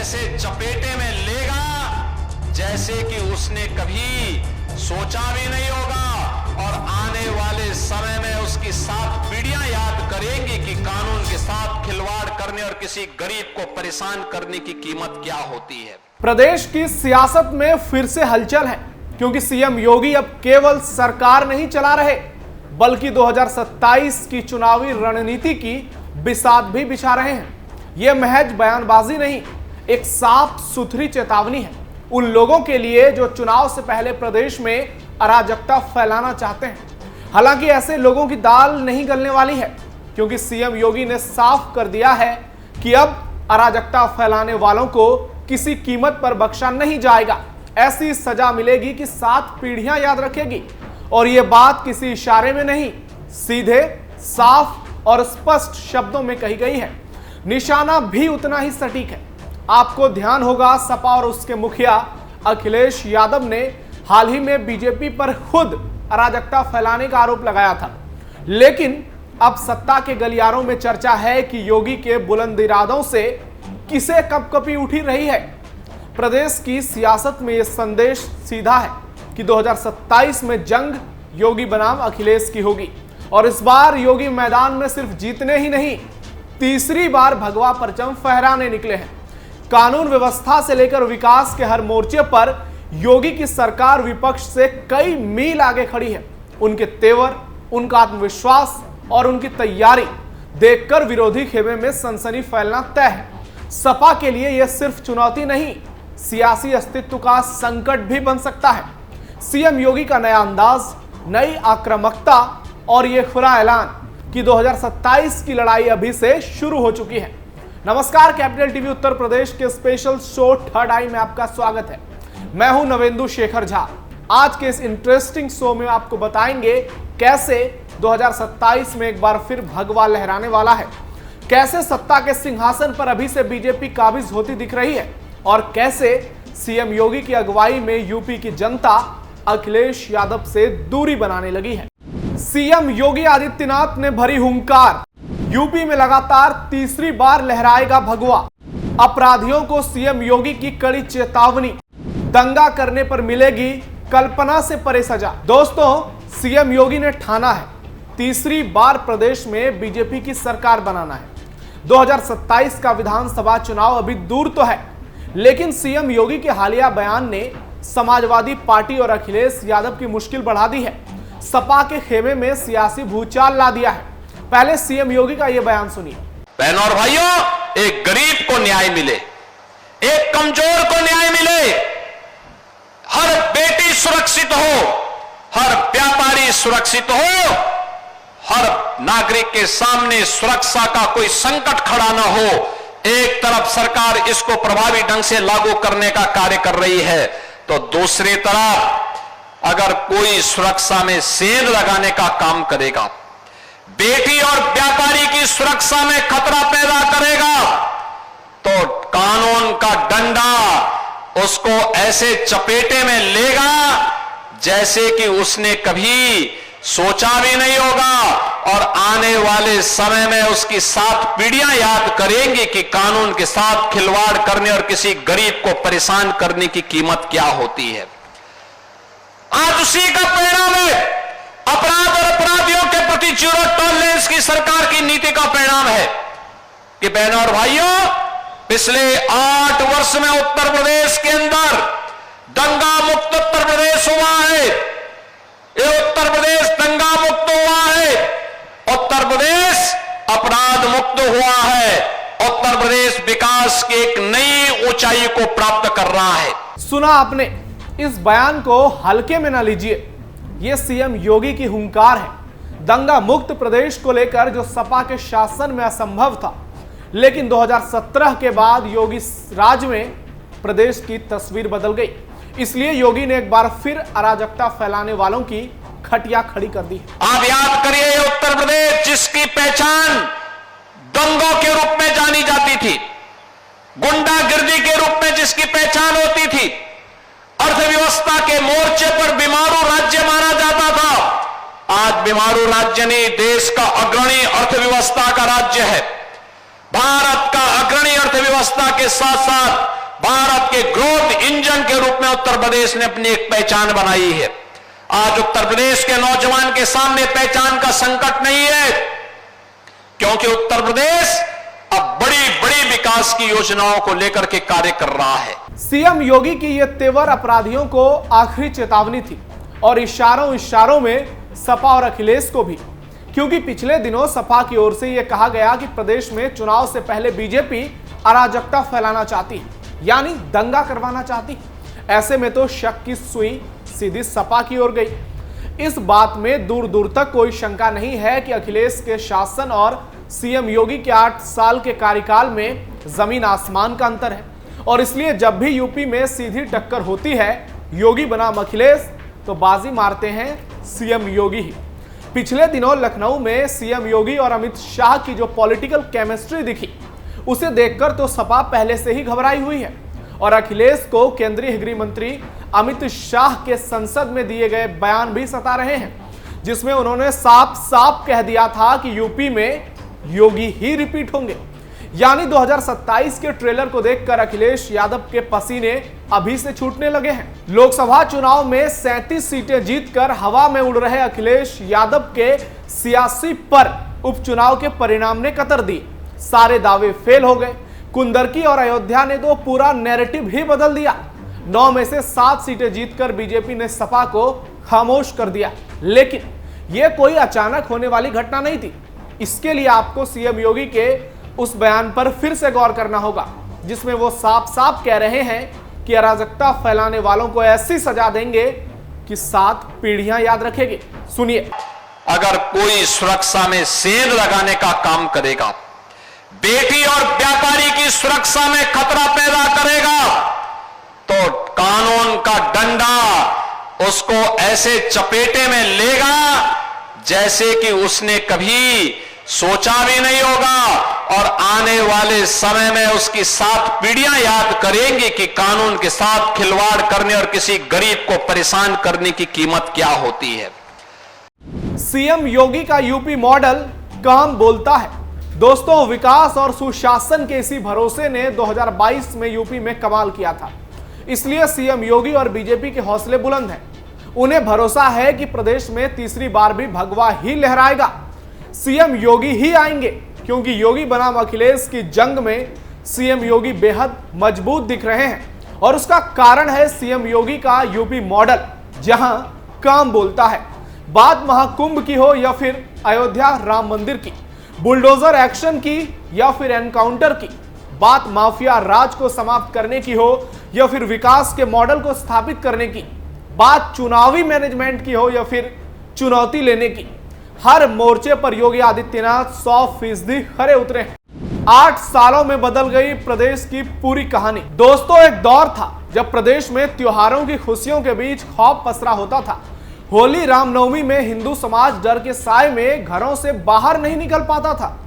ऐसे चपेटे में लेगा जैसे कि उसने कभी सोचा भी नहीं होगा। और आने वाले समय में उसकी 7 पीढ़ियां याद करेंगी कि कानून के साथ खिलवाड़ करने और किसी गरीब को परेशान करने की कीमत क्या होती है। प्रदेश की सियासत में फिर से हलचल है, क्योंकि सीएम योगी अब केवल सरकार नहीं चला रहे, बल्कि 2027 की चुनावी रणनीति की बिसात भी बिछा रहे हैं। यह महज बयानबाजी नहीं, एक साफ सुथरी चेतावनी है उन लोगों के लिए जो चुनाव से पहले प्रदेश में अराजकता फैलाना चाहते हैं। हालांकि ऐसे लोगों की दाल नहीं गलने वाली है, क्योंकि सीएम योगी ने साफ कर दिया है कि अब अराजकता फैलाने वालों को किसी कीमत पर बख्शा नहीं जाएगा। ऐसी सजा मिलेगी कि 7 पीढ़ियां याद रखेगी। और यह बात किसी इशारे में नहीं, सीधे साफ और स्पष्ट शब्दों में कही गई है। निशाना भी उतना ही सटीक है। आपको ध्यान होगा, सपा और उसके मुखिया अखिलेश यादव ने हाल ही में बीजेपी पर खुद अराजकता फैलाने का आरोप लगाया था। लेकिन अब सत्ता के गलियारों में चर्चा है कि योगी के बुलंद इरादों से किसे कपकपी उठी रही है। प्रदेश की सियासत में यह संदेश सीधा है कि 2027 में जंग योगी बनाम अखिलेश की होगी। और इस बार योगी मैदान में सिर्फ जीतने ही नहीं, तीसरी बार भगवा परचम फहराने निकले हैं। कानून व्यवस्था से लेकर विकास के हर मोर्चे पर योगी की सरकार विपक्ष से कई मील आगे खड़ी है। उनके तेवर, उनका आत्मविश्वास और उनकी तैयारी देखकर विरोधी खेमे में सनसनी फैलना तय है। सपा के लिए यह सिर्फ चुनौती नहीं, सियासी अस्तित्व का संकट भी बन सकता है। सीएम योगी का नया अंदाज, नई आक्रामकता और यह खुला ऐलान कि 2027 की लड़ाई अभी से शुरू हो चुकी है। नमस्कार, कैपिटल टीवी उत्तर प्रदेश के स्पेशल शो थर्ड आई में आपका स्वागत है। मैं हूं नवेंदु शेखर झा। आज के इस इंटरेस्टिंग शो में आपको बताएंगे कैसे 2027 में एक बार फिर भगवा लहराने वाला है, कैसे सत्ता के सिंहासन पर अभी से बीजेपी काबिज होती दिख रही है और कैसे सीएम योगी की अगुवाई में यूपी की जनता अखिलेश यादव से दूरी बनाने लगी है। सीएम योगी आदित्यनाथ ने भरी हुंकार, यूपी में लगातार तीसरी बार लहराएगा भगवा। अपराधियों को सीएम योगी की कड़ी चेतावनी, दंगा करने पर मिलेगी कल्पना से परे सजा। दोस्तों, सीएम योगी ने ठाना है तीसरी बार प्रदेश में बीजेपी की सरकार बनाना है। 2027 का विधानसभा चुनाव अभी दूर तो है, लेकिन सीएम योगी के हालिया बयान ने समाजवादी पार्टी और अखिलेश यादव की मुश्किल बढ़ा दी है। सपा के खेमे में सियासी भूचाल ला दिया है। पहले सीएम योगी का यह बयान सुनिए। बहनों और भाइयों, एक गरीब को न्याय मिले, एक कमजोर को न्याय मिले, हर बेटी सुरक्षित हो, हर व्यापारी सुरक्षित हो, हर नागरिक के सामने सुरक्षा का कोई संकट खड़ा ना हो। एक तरफ सरकार इसको प्रभावी ढंग से लागू करने का कार्य कर रही है, तो दूसरी तरफ अगर कोई सुरक्षा में सेंध लगाने का काम करेगा, बेटी और व्यापारी की सुरक्षा में खतरा पैदा करेगा, तो कानून का डंडा उसको ऐसे चपेटे में लेगा जैसे कि उसने कभी सोचा भी नहीं होगा। और आने वाले समय में उसकी 7 पीढ़ियां याद करेंगी कि कानून के साथ खिलवाड़ करने और किसी गरीब को परेशान करने की कीमत क्या होती है। आज उसी का परिणाम है, अपराध और अपराधियों के प्रति जीरो टॉलरेंस की सरकार की नीति का परिणाम है कि बहनों और भाइयों, पिछले 8 वर्ष में उत्तर प्रदेश के अंदर दंगा मुक्त उत्तर प्रदेश हुआ है। ये उत्तर प्रदेश दंगा मुक्त हुआ है, उत्तर प्रदेश अपराध मुक्त हुआ है, उत्तर प्रदेश विकास की एक नई ऊंचाई को प्राप्त कर रहा है। सुना आपने, इस बयान को हल्के में ना लीजिए। यह सीएम योगी की हुंकार है। दंगा मुक्त प्रदेश को लेकर जो सपा के शासन में असंभव था, लेकिन 2017 के बाद योगी राज में प्रदेश की तस्वीर बदल गई। इसलिए योगी ने एक बार फिर अराजकता फैलाने वालों की खटिया खड़ी कर दी। आप याद करिए, उत्तर प्रदेश जिसकी पहचान दंगों के रूप में जानी जाती थी, गुंडागिर्दी के रूप में जिसकी पहचान होती थी, अर्थव्यवस्था के मोर्चे पर बीमारू राज्य माना जाता था, आज बीमारू राज्य नहीं, देश का अग्रणी अर्थव्यवस्था का राज्य है। भारत का अग्रणी अर्थव्यवस्था के साथ साथ भारत के ग्रोथ इंजन के रूप में उत्तर प्रदेश ने अपनी एक पहचान बनाई है। आज उत्तर प्रदेश के नौजवान के सामने पहचान का संकट नहीं है, क्योंकि उत्तर प्रदेश अब बड़ी बड़ी विकास की योजनाओं को लेकर के कार्य कर रहा है। सीएम योगी की यह तेवर अपराधियों को आखिरी चेतावनी थी और इशारों में सपा और अखिलेश को भी, क्योंकि पिछले दिनों सपा की ओर से यह कहा गया कि प्रदेश में चुनाव से पहले बीजेपी अराजकता फैलाना चाहती है, यानी दंगा करवाना चाहती। ऐसे में तो शक की सुई सीधी सपा की ओर गई। इस बात में दूर दूर तक कोई शंका नहीं है कि अखिलेश के शासन और सीएम योगी के 8 साल के कार्यकाल में जमीन आसमान का अंतर है, और इसलिए जब भी यूपी में सीधी टक्कर होती है योगी बनाम अखिलेश, तो बाजी मारते हैं सीएम योगी ही। पिछले दिनों लखनऊ में सीएम योगी और अमित शाह की जो पॉलिटिकल केमिस्ट्री दिखी, उसे देखकर तो सपा पहले से ही घबराई हुई है, और अखिलेश को केंद्रीय गृह मंत्री अमित शाह के संसद में दिए गए बयान भी सता रहे हैं, जिसमें उन्होंने साफ साफ कह दिया था कि यूपी में योगी ही रिपीट होंगे। यानी 2027 के ट्रेलर को देखकर अखिलेश यादव के पसीने अभी से छूटने लगे हैं। लोकसभा चुनाव में 37 सीटें जीतकर हवा में उड़ रहे अखिलेश यादव के सियासी पर उपचुनाव के परिणाम ने कतर दी। सारे दावे फेल हो गए। कुंदरकी और अयोध्या ने तो पूरा नैरेटिव ही बदल दिया। 9 में से 7 सीटें जीतकर बीजेपी ने सपा को खामोश कर दिया। लेकिन यह कोई अचानक होने वाली घटना नहीं थी। इसके लिए आपको सीएम योगी के उस बयान पर फिर से गौर करना होगा, जिसमें वो साफ साफ कह रहे हैं कि अराजकता फैलाने वालों को ऐसी सजा देंगे कि 7 पीढ़ियां याद रखेगी। सुनिए। अगर कोई सुरक्षा में सेंध लगाने का काम करेगा, बेटी और व्यापारी की सुरक्षा में खतरा पैदा करेगा, तो कानून का डंडा उसको ऐसे चपेटे में लेगा जैसे कि उसने कभी सोचा भी नहीं होगा, और आने वाले समय में उसकी 7 पीढ़ियां याद करेंगी कि कानून के साथ खिलवाड़ करने और किसी गरीब को परेशान करने की कीमत क्या होती है। सीएम योगी का यूपी मॉडल काम बोलता है। दोस्तों, विकास और सुशासन के इसी भरोसे ने 2022 में यूपी में कमाल किया था। इसलिए सीएम योगी और बीजेपी के हौसले बुलंद हैं। उन्हें भरोसा है कि प्रदेश में तीसरी बार भी भगवा ही लहराएगा। सीएम योगी ही आएंगे, क्योंकि योगी बनाम अखिलेश की जंग में सीएम योगी बेहद मजबूत दिख रहे हैं, और उसका कारण है सीएम योगी का यूपी मॉडल, जहां काम बोलता है। बात महाकुंभ की हो या फिर अयोध्या राम मंदिर की, बुलडोजर एक्शन की या फिर एनकाउंटर की, बात माफिया राज को समाप्त करने की हो या फिर विकास के मॉडल को स्थापित करने की, बात चुनावी मैनेजमेंट की हो या फिर चुनौती लेने की, हर मोर्चे पर योगी आदित्यनाथ 100% खरे उतरे हैं। 8 सालों में बदल गई प्रदेश की पूरी कहानी। दोस्तों, एक दौर था जब प्रदेश में त्योहारों की खुशियों के बीच खौफ पसरा होता था। होली, रामनवमी में हिंदू समाज डर के साए में घरों से बाहर नहीं निकल पाता था।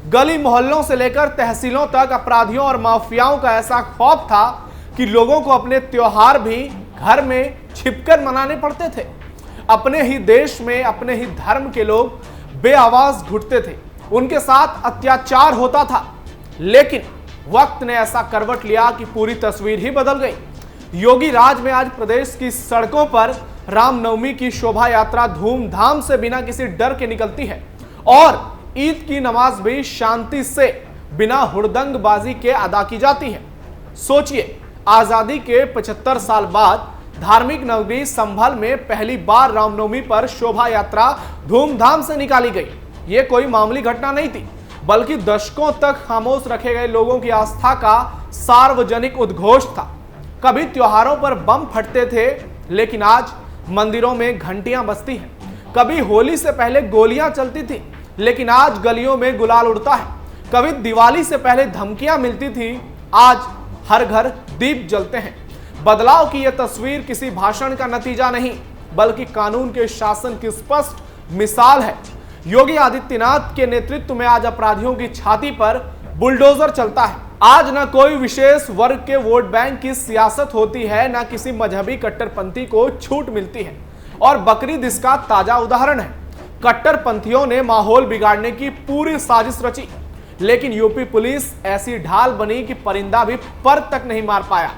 गली मोहल्लों से लेकर तहसीलों तक अपराधियों और माफियाओं का ऐसा खौफ था कि लोगों को अपने त्योहार भी घर में छिपकर मनाने पड़ते थे। अपने ही देश में अपने ही धर्म के लोग बेआवाज घुटते थे, उनके साथ अत्याचार होता था। लेकिन वक्त ने ऐसा करवट लिया कि पूरी तस्वीर ही बदल गई। योगी राज में आज प्रदेश की सड़कों पर रामनवमी की शोभा यात्रा धूमधाम से बिना किसी डर के निकलती है, और ईद की नमाज भी शांति से बिना हुड़दंगबाजी के अदा की जाती है। सोचिए, आजादी के 75 साल बाद धार्मिक नगरी संभल में पहली बार रामनवमी पर शोभा यात्रा धूमधाम से निकाली गई। यह कोई मामूली घटना नहीं थी, बल्कि दशकों तक खामोश रखे गए लोगों की आस्था का सार्वजनिक उद्घोष था। कभी त्योहारों पर बम फटते थे, लेकिन आज मंदिरों में घंटियां बजती हैं। कभी होली से पहले गोलियां चलती थी, लेकिन आज गलियों में गुलाल उड़ता है। कभी दिवाली से पहले धमकियां मिलती थी, आज हर घर दीप जलते हैं। बदलाव की यह तस्वीर किसी भाषण का नतीजा नहीं, बल्कि कानून के शासन की स्पष्ट मिसाल है। योगी आदित्यनाथ के नेतृत्व में आज अपराधियों की छाती पर बुलडोजर चलता है। आज न कोई विशेष वर्ग के वोट बैंक की सियासत होती है, न किसी मजहबी कट्टरपंथी को छूट मिलती है, और बकरीद इसका ताजा उदाहरण है। कट्टरपंथियों ने माहौल बिगाड़ने की पूरी साजिश रची। लेकिन यूपी पुलिस ऐसी ढाल बनी कि परिंदा भी पर तक नहीं मार पाया।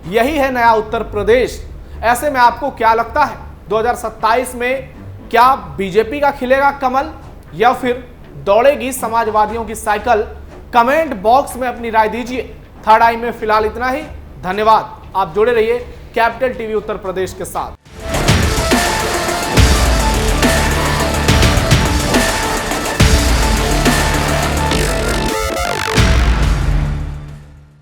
यही है नया उत्तर प्रदेश। ऐसे में आपको क्या लगता है, 2027 में क्या बीजेपी का खिलेगा कमल या फिर दौड़ेगी समाजवादियों की साइकिल? कमेंट बॉक्स में अपनी राय दीजिए। थर्ड आई में फिलहाल इतना ही। धन्यवाद। आप जुड़े रहिए कैपिटल टीवी उत्तर प्रदेश के साथ।